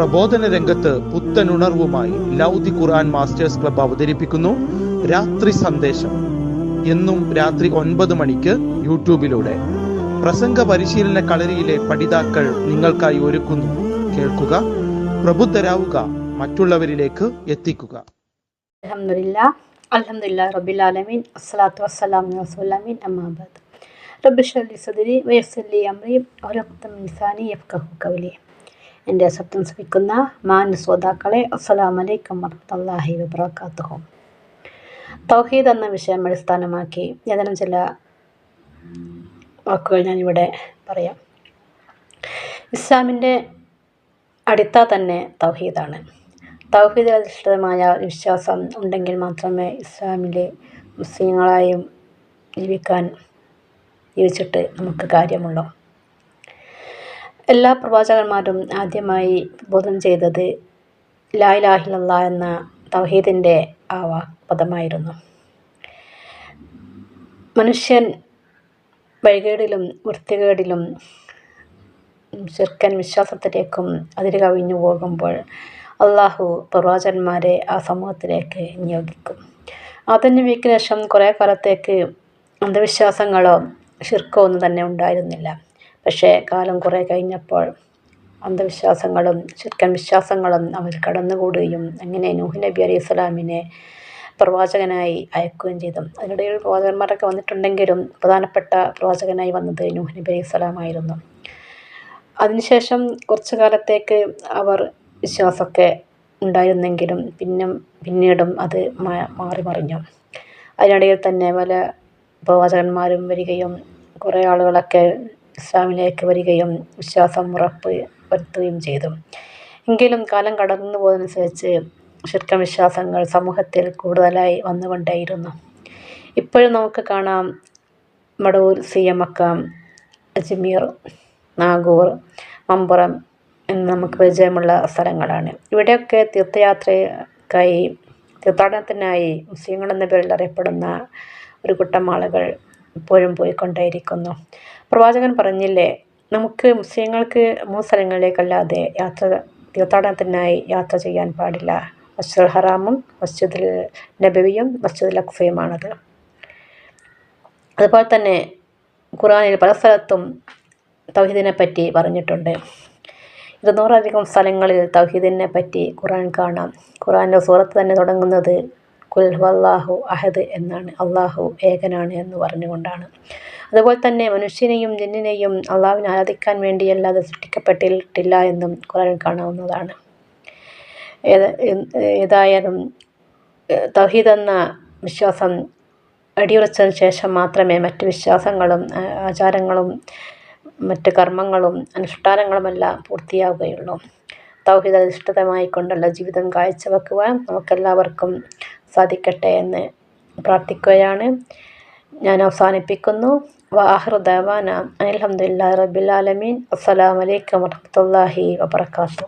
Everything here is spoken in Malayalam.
പ്രബോധന രംഗത്ത് പുത്തനുണർവുമായി ലൗദി ഖുർആൻ മാസ്റ്റേഴ്സ് ക്ലബ്ബ് അവതരിപ്പിക്കുന്നു രാത്രി സന്ദേശം. എന്നും രാത്രി 9 മണിക്ക് യൂട്യൂബിലൂടെ പ്രസംഗ പരിശീലന കളരിയിലെ പഠിതാക്കൾ നിങ്ങൾക്കായി ഒരുക്കുന്നു. കേൾക്കുക, പ്രബുദ്ധരാവുക, മറ്റുള്ളവരിലേക്ക് എത്തിക്കുക. അൽഹംദുലില്ലാഹി റബ്ബിൽ ആലമീൻ അസ്സലാത്തു വസ്സലാമു അലാ റസൂലിൽ അമ്മാ ബഅദ്. റബ്ബി ഇശ്റഹ് ലി സദ്രി വയസ്സിർ ലി അംരി വഹ്ലുൽ മിൻ ലിസാനി യഫ്ഖഹു ഖൗലി. എൻ്റെ ശബ്ദം ശ്രവിക്കുന്ന മാന്യ ശ്രോതാക്കളെ, അസ്സലാമു അലൈക്കും വറഹ്മത്തുള്ളാഹി വബറകാതുഹു. തൗഹീദ് എന്ന വിഷയം അടിസ്ഥാനമാക്കി ഏതാനും ചില വാക്കുകൾ ഞാനിവിടെ പറയാം. ഇസ്ലാമിൻ്റെ അടിത്തറ തന്നെ തൗഹീദാണ്. തൗഹീദ് അധിഷ്ഠിതമായ വിശ്വാസം ഉണ്ടെങ്കിൽ മാത്രമേ ഇസ്ലാമിലെ മുസ്ലിങ്ങളായും ജീവിച്ചിട്ട് നമുക്ക് കാര്യമുള്ളൂ. എല്ലാ പ്രവാചകന്മാരും ആദ്യമായി ബോധനം ചെയ്തത് ലാ ഇലാഹ ഇല്ലല്ലാഹ് എന്ന തൗഹീദിൻ്റെ ആ പദമായിരുന്നു. മനുഷ്യൻ വഴികേടിലും വൃത്തികേടിലും ശിർക്കൻ വിശ്വാസത്തിലേക്കും അതിര് കവിഞ്ഞു പോകുമ്പോൾ അള്ളാഹു പ്രവാചകന്മാരെ ആ സമൂഹത്തിലേക്ക് നിയോഗിക്കും. ആധുനിക ശേഷം കുറേ കാലത്തേക്ക് അന്ധവിശ്വാസങ്ങളോ ശിർക്കോ ഒന്നും തന്നെ ഉണ്ടായിരുന്നില്ല. പക്ഷേ കാലം കുറേ കഴിഞ്ഞപ്പോൾ അന്ധവിശ്വാസങ്ങളും ശിർക്കൻ വിശ്വാസങ്ങളും അവർ കടന്നുകൂടുകയും അങ്ങനെ നൂഹ് നബി അലൈഹി സ്വലാമിനെ പ്രവാചകനായി അയക്കുകയും ചെയ്തു. അതിനിടയിൽ പ്രവാചകന്മാരൊക്കെ വന്നിട്ടുണ്ടെങ്കിലും പ്രധാനപ്പെട്ട പ്രവാചകനായി വന്നത് നൂഹ് നബി അലൈഹി സ്വലാമായിരുന്നു. അതിനുശേഷം കുറച്ചു കാലത്തേക്ക് അവർ വിശ്വാസമൊക്കെ ഉണ്ടായിരുന്നെങ്കിലും പിന്നീടും അത് മാറി മറിഞ്ഞു. അതിനിടയിൽ തന്നെ പല പ്രവാചകന്മാരും വരികയും കുറേ ആളുകളൊക്കെ ഇസ്ലാമിലേക്ക് വരികയും വിശ്വാസം ഉറപ്പ് വരുത്തുകയും ചെയ്തു. എങ്കിലും കാലം കടന്നു പോകുന്നതനുസരിച്ച് ശിർക്കൻ വിശ്വാസങ്ങൾ സമൂഹത്തിൽ കൂടുതലായി വന്നുകൊണ്ടേയിരുന്നു. ഇപ്പോഴും നമുക്ക് കാണാം മടവൂർ, സിയമക്കം, അജ്മീർ, നാഗൂർ, മമ്പുറം എന്ന് നമുക്ക് പരിചയമുള്ള സ്ഥലങ്ങളാണ്. ഇവിടെയൊക്കെ തീർത്ഥാടനത്തിനായി മുസ്ലിങ്ങൾ എന്ന പേരിൽ അറിയപ്പെടുന്ന ഒരു കൂട്ടം ആളുകൾ ഇപ്പോഴും പോയിക്കൊണ്ടേയിരിക്കുന്നു. പ്രവാചകൻ പറഞ്ഞില്ലേ, നമുക്ക് മുസ്ലിങ്ങൾക്ക് 3 സ്ഥലങ്ങളിലേക്കല്ലാതെ തീർത്ഥാടനത്തിനായി യാത്ര ചെയ്യാൻ പാടില്ല. മസ്ജിദുൽ ഹറാമും മസ്ജിദുൽ നബവിയും മസ്ജിദുൽ അഖ്സയുമാണത്. അതുപോലെ തന്നെ ഖുർആനിൽ പല സ്ഥലത്തും തൗഹീദിനെ പറ്റി പറഞ്ഞിട്ടുണ്ട്. 200-അധികം സ്ഥലങ്ങളിൽ തൗഹീദിനെ പറ്റി ഖുർആൻ കാണാം. ഖുർആൻ്റെ സൂറത്ത് തന്നെ തുടങ്ങുന്നത് ഖുൽ ഹുവല്ലാഹു അഹദ് എന്നാണ്, അള്ളാഹു ഏകനാണ് എന്ന് പറഞ്ഞുകൊണ്ടാണ്. അതുപോലെ തന്നെ മനുഷ്യനെയും ജിന്നിനെയും അള്ളാഹുവിനെ ആരാധിക്കാൻ വേണ്ടിയല്ലാതെ സൃഷ്ടിക്കപ്പെട്ടിട്ടില്ല എന്നും ഖുർആനിൽ കാണാവുന്നതാണ്. ഏതായാലും തൗഹീദ് എന്ന വിശ്വാസം അടിയുറച്ചതിന് ശേഷം മാത്രമേ മറ്റ് വിശ്വാസങ്ങളും ആചാരങ്ങളും മറ്റ് കർമ്മങ്ങളും അനുഷ്ഠാനങ്ങളുമെല്ലാം പൂർത്തിയാവുകയുള്ളൂ. തൗഹീദ് അധിഷ്ഠിതമായി കൊണ്ടുള്ള ജീവിതം കാഴ്ചവെക്കുവാൻ നമുക്കെല്ലാവർക്കും സാധിക്കട്ടെ എന്ന് പ്രാർത്ഥിക്കുകയാണ്. ഞാൻ അവസാനിപ്പിക്കുന്നു. വആഖിറു ദഅവാനാ അൽഹംദുലില്ലാഹി റബ്ബിൽ ആലമീൻ. അസ്സലാമു അലൈക്കും വറഹ്മത്തുള്ളാഹി വബറകാതുഹു.